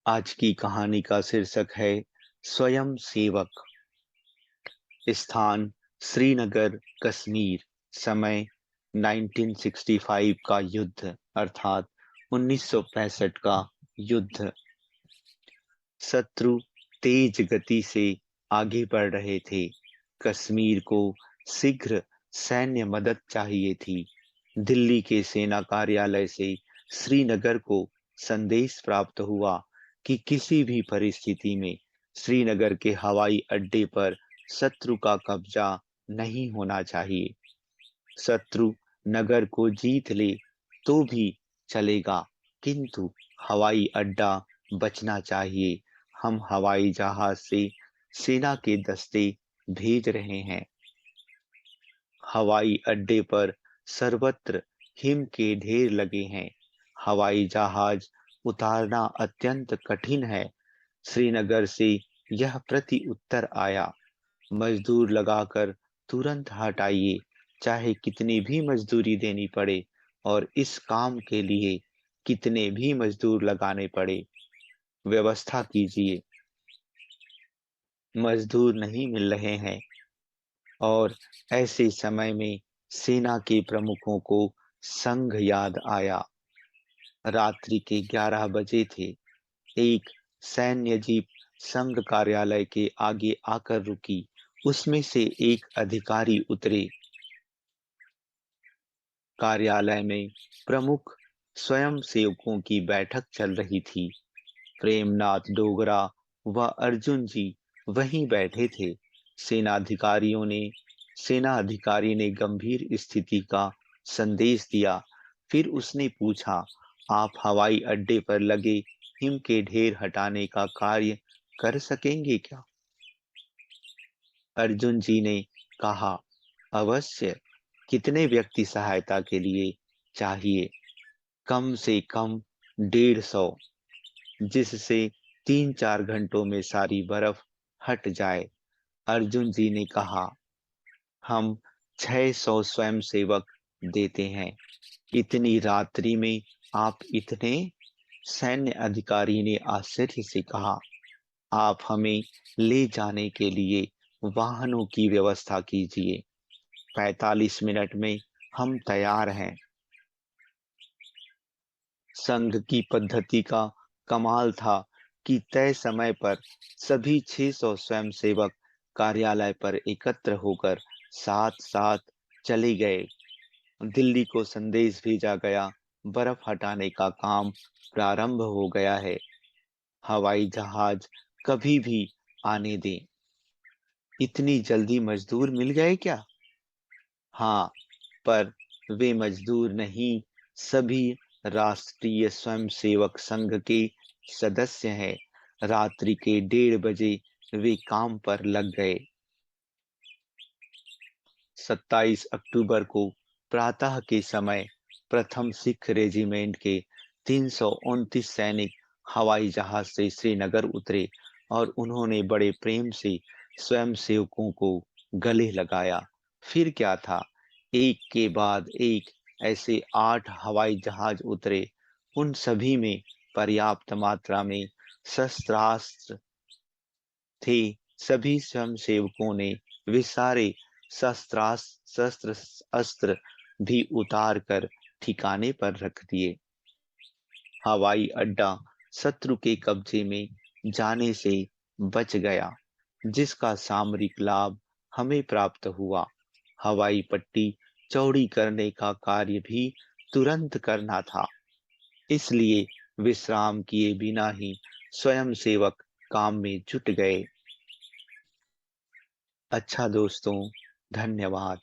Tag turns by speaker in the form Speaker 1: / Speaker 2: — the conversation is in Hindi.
Speaker 1: आज की कहानी का शीर्षक है स्वयं सेवक। स्थान श्रीनगर, कश्मीर। समय 1965 का युद्ध अर्थात 1965 का युद्ध। शत्रु तेज गति से आगे बढ़ रहे थे। कश्मीर को शीघ्र सैन्य मदद चाहिए थी। दिल्ली के सेना कार्यालय से श्रीनगर को संदेश प्राप्त हुआ कि किसी भी परिस्थिति में श्रीनगर के हवाई अड्डे पर शत्रु का कब्जा नहीं होना चाहिए। शत्रु नगर को जीत ले तो भी चलेगा, किंतु हवाई अड्डा बचना चाहिए। हम हवाई जहाज से सेना के दस्ते भेज रहे हैं। हवाई अड्डे पर सर्वत्र हिम के ढेर लगे हैं। हवाई जहाज उतारना अत्यंत कठिन है। श्रीनगर से यह प्रति उत्तर आया। मजदूर लगाकर तुरंत हटाइए, चाहे कितनी भी मजदूरी देनी पड़े और इस काम के लिए कितने भी मजदूर लगाने पड़े। व्यवस्था कीजिए, मजदूर नहीं मिल रहे हैं। और ऐसे समय में सेना के प्रमुखों को संघ याद आया। रात्रि के 11 बजे थे। एक सैन्य जीप संघ कार्यालय के आगे आकर रुकी। उसमें से एक अधिकारी उतरे। कार्यालय में प्रमुख स्वयंसेवकों की बैठक चल रही थी। प्रेमनाथ डोगरा व अर्जुन जी वहीं बैठे थे। सेनाधिकारियों ने सेना अधिकारी ने गंभीर स्थिति का संदेश दिया। फिर उसने पूछा, आप हवाई अड्डे पर लगे हिम के ढेर हटाने का कार्य कर सकेंगे क्या? अर्जुन जी ने कहा, अवश्य। कितने व्यक्ति सहायता के लिए चाहिए? कम से कम 150, जिससे 3-4 घंटों में सारी बर्फ हट जाए। अर्जुन जी ने कहा, हम 600 स्वयंसेवक देते हैं। इतनी रात्रि में आप इतने? सैन्य अधिकारी ने आश्चर्य से कहा, आप हमें ले जाने के लिए वाहनों की व्यवस्था कीजिए। 45 मिनट में हम तैयार हैं। संघ की पद्धति का कमाल था कि तय समय पर सभी 600 स्वयंसेवक कार्यालय पर एकत्र होकर साथ साथ चले गए। दिल्ली को संदेश भेजा गया, बर्फ हटाने का काम प्रारंभ हो गया है। हवाई जहाज कभी भी आने दें। इतनी जल्दी मजदूर मिल गए क्या? हाँ, पर वे मजदूर नहीं, सभी राष्ट्रीय स्वयंसेवक संघ के सदस्य हैं। रात्रि के 1:30 बजे वे काम पर लग गए। 27 अक्टूबर को प्रातः के समय प्रथम सिख रेजिमेंट के 329 सैनिक हवाई जहाज से श्रीनगर उतरे और उन्होंने बड़े प्रेम से स्वयंसेवकों को गले लगाया। फिर क्या था, एक के बाद एक ऐसे 8 हवाई जहाज उतरे। उन सभी में पर्याप्त मात्रा में शस्त्रास्त्र थे। सभी स्वयंसेवकों ने वे सारे शस्त्र अस्त्र भी उतार कर ठिकाने पर रख दिए। हवाई अड्डा शत्रु के कब्जे में जाने से बच गया, जिसका सामरिक लाभ हमें प्राप्त हुआ। हवाई पट्टी चौड़ी करने का कार्य भी तुरंत करना था, इसलिए विश्राम किए बिना ही स्वयंसेवक काम में जुट गए। अच्छा दोस्तों, धन्यवाद।